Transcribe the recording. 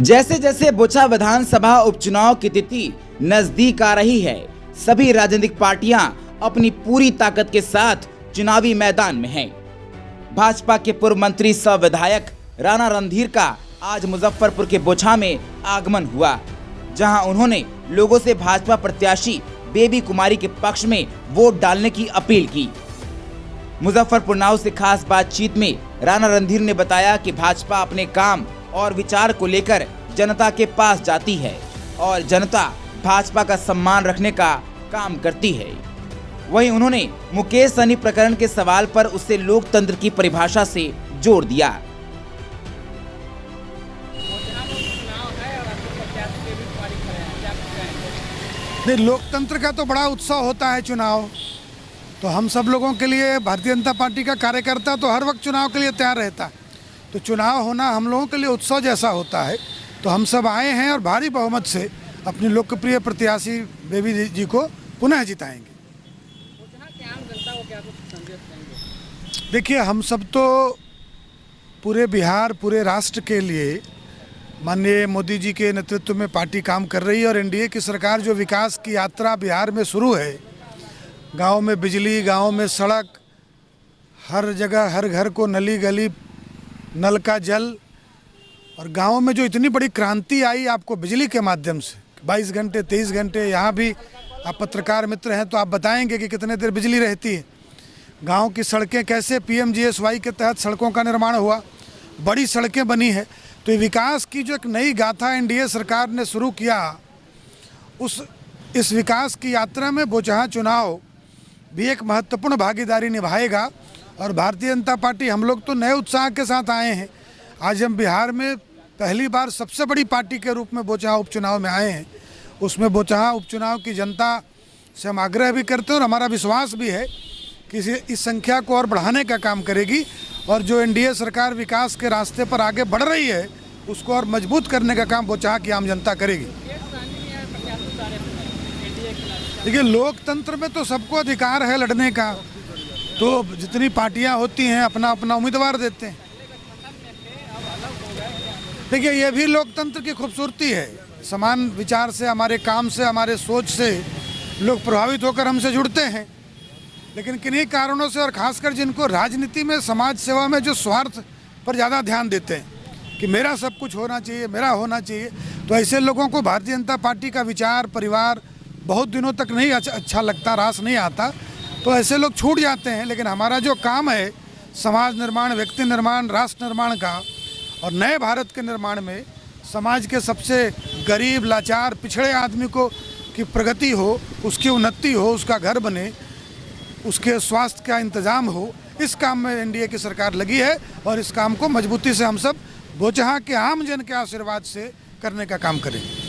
जैसे जैसे बोचा विधानसभा उपचुनाव की तिथि नजदीक आ रही है, सभी राजनीतिक पार्टियां अपनी पूरी ताकत के साथ चुनावी मैदान में हैं। भाजपा के पूर्व मंत्री सह विधायक राणा रणधीर का आज मुजफ्फरपुर के बोचा में आगमन हुआ, जहां उन्होंने लोगों से भाजपा प्रत्याशी बेबी कुमारी के पक्ष में वोट डालने की अपील की। मुजफ्फरपुर नाउ से खास बातचीत में राणा रणधीर ने बताया कि भाजपा अपने काम और विचार को लेकर जनता के पास जाती है और जनता भाजपा का सम्मान रखने का काम करती है। वहीं उन्होंने मुकेश सहनी प्रकरण के सवाल पर उससे लोकतंत्र की परिभाषा से जोड़ दिया। लोकतंत्र का तो बड़ा उत्सव होता है चुनाव, तो हम सब लोगों के लिए भारतीय जनता पार्टी का कार्यकर्ता तो हर वक्त चुनाव के लिए तैयार रहता है। तो चुनाव होना हम लोगों के लिए उत्सव जैसा होता है। तो हम सब आए हैं और भारी बहुमत से अपनी लोकप्रिय प्रत्याशी बेबी जी को पुनः जिताएंगे। देखिए, हम सब तो पूरे बिहार, पूरे राष्ट्र के लिए माननीय मोदी जी के नेतृत्व में पार्टी काम कर रही है और एनडीए की सरकार जो विकास की यात्रा बिहार में शुरू है, गांव में बिजली, गांव में सड़क, हर जगह हर घर को नली गली नल का जल, और गांव में जो इतनी बड़ी क्रांति आई आपको बिजली के माध्यम से 22 घंटे 23 घंटे। यहाँ भी आप पत्रकार मित्र हैं तो आप बताएंगे कि कितने देर बिजली रहती है। गांव की सड़कें कैसे PMGSY के तहत सड़कों का निर्माण हुआ, बड़ी सड़कें बनी है। तो ये विकास की जो एक नई गाथा एनडीए सरकार ने शुरू किया, इस विकास की यात्रा में बोचहा चुनाव भी एक महत्वपूर्ण भागीदारी निभाएगा। और भारतीय जनता पार्टी, हम लोग तो नए उत्साह के साथ आए हैं। आज हम बिहार में पहली बार सबसे बड़ी पार्टी के रूप में बोचहा उपचुनाव में आए हैं। उसमें बोचहा उपचुनाव की जनता से हम आग्रह भी करते हैं और हमारा विश्वास भी है कि इस संख्या को और बढ़ाने का काम करेगी और जो एनडीए सरकार विकास के रास्ते पर आगे बढ़ रही है उसको और मजबूत करने का काम बोचहा की आम जनता करेगी। देखिए, लोकतंत्र में तो सबको अधिकार है लड़ने का, तो जितनी पार्टियां होती हैं अपना अपना उम्मीदवार देते हैं। देखिए, ये भी लोकतंत्र की खूबसूरती है। समान विचार से, हमारे काम से, हमारे सोच से लोग प्रभावित होकर हमसे जुड़ते हैं। लेकिन किन्हीं कारणों से, और खासकर जिनको राजनीति में, समाज सेवा में जो स्वार्थ पर ज़्यादा ध्यान देते हैं कि मेरा सब कुछ होना चाहिए, मेरा होना चाहिए, तो ऐसे लोगों को भारतीय जनता पार्टी का विचार, परिवार बहुत दिनों तक नहीं अच्छा लगता, रास नहीं आता, तो ऐसे लोग छूट जाते हैं। लेकिन हमारा जो काम है समाज निर्माण, व्यक्ति निर्माण, राष्ट्र निर्माण का और नए भारत के निर्माण में समाज के सबसे गरीब, लाचार, पिछड़े आदमी को की प्रगति हो, उसकी उन्नति हो, उसका घर बने, उसके स्वास्थ्य का इंतजाम हो, इस काम में एनडीए की सरकार लगी है और इस काम को मजबूती से हम सब बोचहा के आम जन के आशीर्वाद से करने का काम करेंगे।